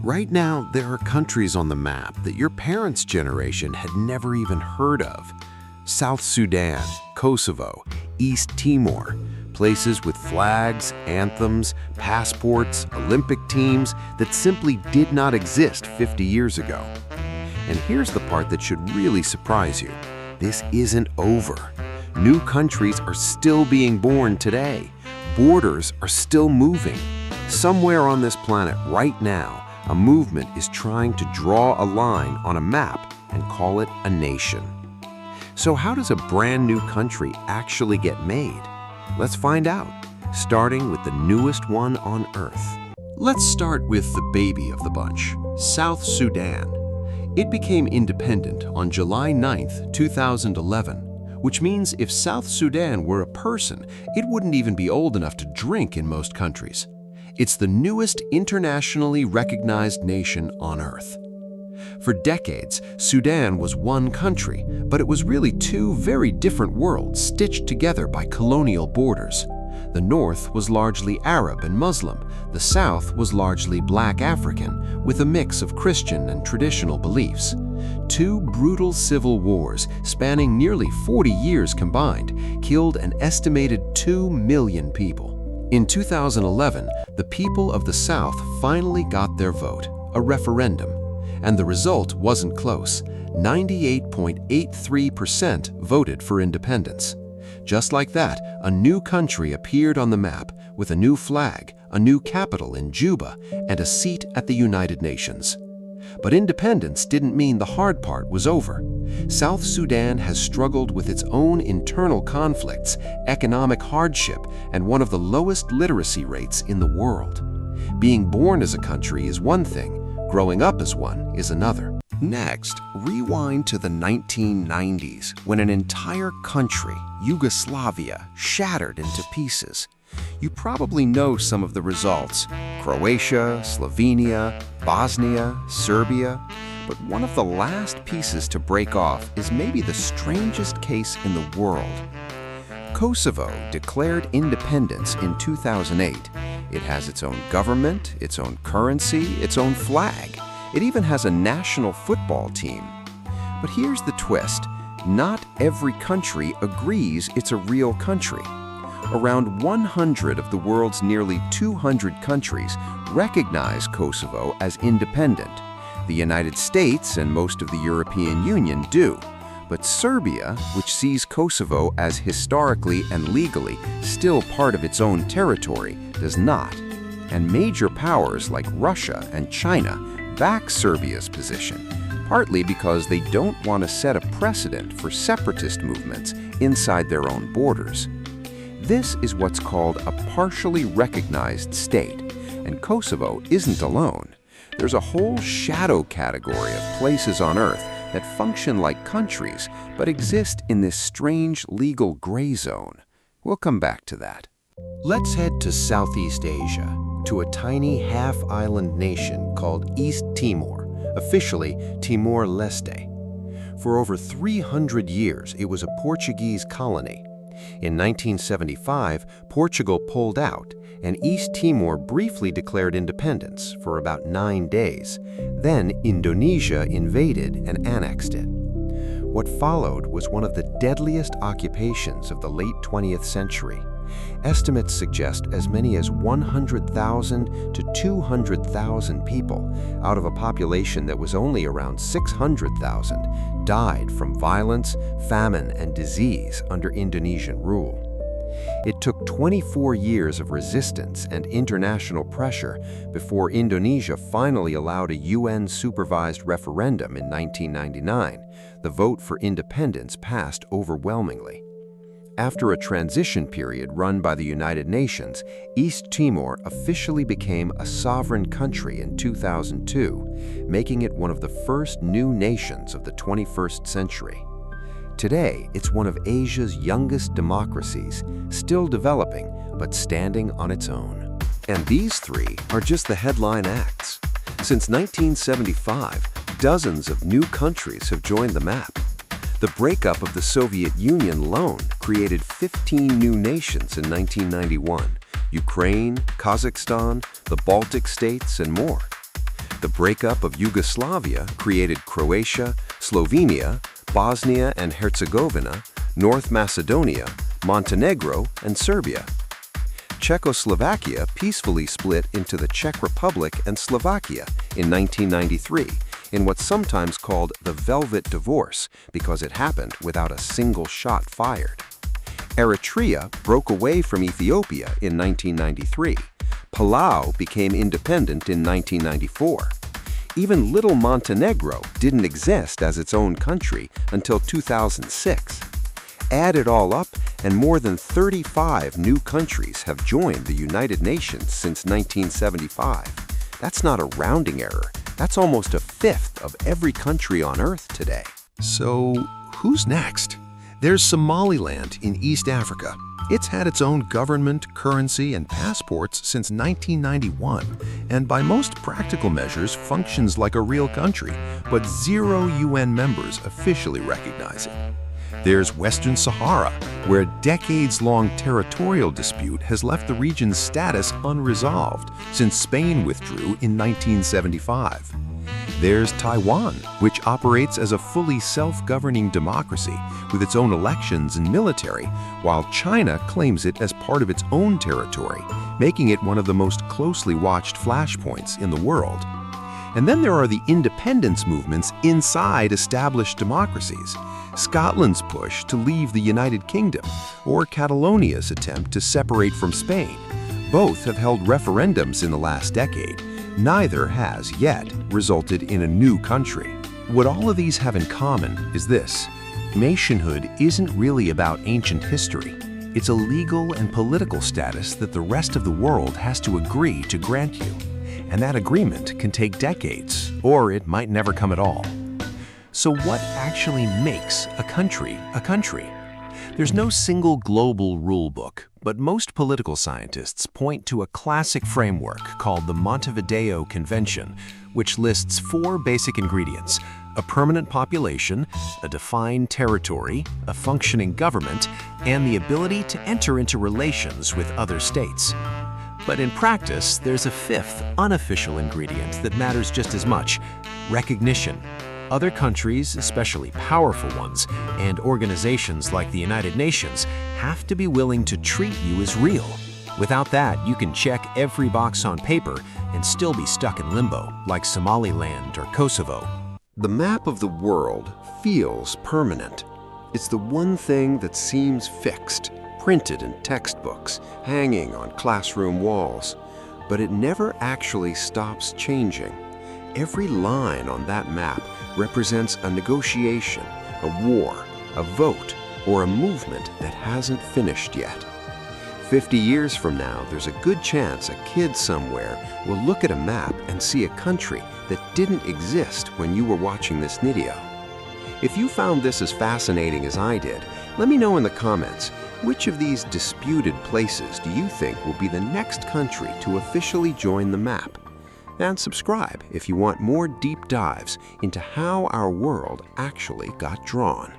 Right now, there are countries on the map that your parents' generation had never even heard of. South Sudan, Kosovo, East Timor, places with flags, anthems, passports, Olympic teams that simply did not exist 50 years ago. And here's the part that should really surprise you. This isn't over. New countries are still being born today. Borders are still moving. Somewhere on this planet right now, a movement is trying to draw a line on a map and call it a nation. So how does a brand new country actually get made? Let's find out, starting with the newest one on Earth. Let's start with the baby of the bunch, South Sudan. It became independent on July 9, 2011, which means if South Sudan were a person, it wouldn't even be old enough to drink in most countries. It's the newest internationally recognized nation on Earth. For decades, Sudan was one country, but it was really two very different worlds stitched together by colonial borders. The north was largely Arab and Muslim. The south was largely Black African, with a mix of Christian and traditional beliefs. Two brutal civil wars, spanning nearly 40 years combined, killed an estimated 2 million people. In 2011, the people of the South finally got their vote, a referendum, and the result wasn't close. 98.83% voted for independence. Just like that, a new country appeared on the map with a new flag, a new capital in Juba, and a seat at the United Nations. But independence didn't mean the hard part was over. South Sudan has struggled with its own internal conflicts, economic hardship, and one of the lowest literacy rates in the world. Being born as a country is one thing, growing up as one is another. Next, rewind to the 1990s, when an entire country, Yugoslavia, shattered into pieces. You probably know some of the results: Croatia, Slovenia, Bosnia, Serbia. But one of the last pieces to break off is maybe the strangest case in the world. Kosovo declared independence in 2008. It has its own government, its own currency, its own flag. It even has a national football team. But here's the twist. Not every country agrees it's a real country. Around 100 of the world's nearly 200 countries recognize Kosovo as independent. The United States and most of the European Union do. But Serbia, which sees Kosovo as historically and legally still part of its own territory, does not. And major powers like Russia and China back Serbia's position, partly because they don't want to set a precedent for separatist movements inside their own borders. This is what's called a partially recognized state, and Kosovo isn't alone. There's a whole shadow category of places on Earth that function like countries, but exist in this strange legal gray zone. We'll come back to that. Let's head to Southeast Asia, to a tiny half-island nation called East Timor, officially Timor-Leste. For over 300 years, it was a Portuguese colony. In 1975, Portugal pulled out, and East Timor briefly declared independence for about 9 days. Then Indonesia invaded and annexed it. What followed was one of the deadliest occupations of the late 20th century. Estimates suggest as many as 100,000 to 200,000 people, out of a population that was only around 600,000, died from violence, famine, and disease under Indonesian rule. It took 24 years of resistance and international pressure before Indonesia finally allowed a UN-supervised referendum in 1999. The vote for independence passed overwhelmingly. After a transition period run by the United Nations, East Timor officially became a sovereign country in 2002, making it one of the first new nations of the 21st century. Today, it's one of Asia's youngest democracies, still developing, but standing on its own. And these three are just the headline acts. Since 1975, dozens of new countries have joined the map. The breakup of the Soviet Union alone created 15 new nations in 1991: Ukraine, Kazakhstan, the Baltic states, and more. The breakup of Yugoslavia created Croatia, Slovenia, Bosnia and Herzegovina, North Macedonia, Montenegro, and Serbia. Czechoslovakia peacefully split into the Czech Republic and Slovakia in 1993 in what's sometimes called the Velvet Divorce because it happened without a single shot fired. Eritrea broke away from Ethiopia in 1993. Palau became independent in 1994. Even little Montenegro didn't exist as its own country until 2006. Add it all up, and more than 35 new countries have joined the United Nations since 1975. That's not a rounding error. That's almost a fifth of every country on Earth today. So, who's next? There's Somaliland in East Africa. It's had its own government, currency, and passports since 1991, and by most practical measures functions like a real country, but 0 UN members officially recognize it. There's Western Sahara, where a decades-long territorial dispute has left the region's status unresolved since Spain withdrew in 1975. There's Taiwan, which operates as a fully self-governing democracy with its own elections and military, while China claims it as part of its own territory, making it one of the most closely watched flashpoints in the world. And then there are the independence movements inside established democracies. Scotland's push to leave the United Kingdom, or Catalonia's attempt to separate from Spain. Both have held referendums in the last decade. Neither has yet resulted in a new country. What all of these have in common is this: nationhood isn't really about ancient history. It's a legal and political status that the rest of the world has to agree to grant you. And that agreement can take decades, or it might never come at all. So what actually makes a country a country? There's no single global rule book, but most political scientists point to a classic framework called the Montevideo Convention, which lists 4 basic ingredients: a permanent population, a defined territory, a functioning government, and the ability to enter into relations with other states. But in practice, there's a 5th, unofficial ingredient that matters just as much: recognition. Other countries, especially powerful ones, and organizations like the United Nations have to be willing to treat you as real. Without that, you can check every box on paper and still be stuck in limbo, like Somaliland or Kosovo. The map of the world feels permanent. It's the one thing that seems fixed, printed in textbooks, hanging on classroom walls. But it never actually stops changing. Every line on that map represents a negotiation, a war, a vote, or a movement that hasn't finished yet. 50 years from now, there's a good chance a kid somewhere will look at a map and see a country that didn't exist when you were watching this video. If you found this as fascinating as I did, let me know in the comments, which of these disputed places do you think will be the next country to officially join the map? And subscribe if you want more deep dives into how our world actually got drawn.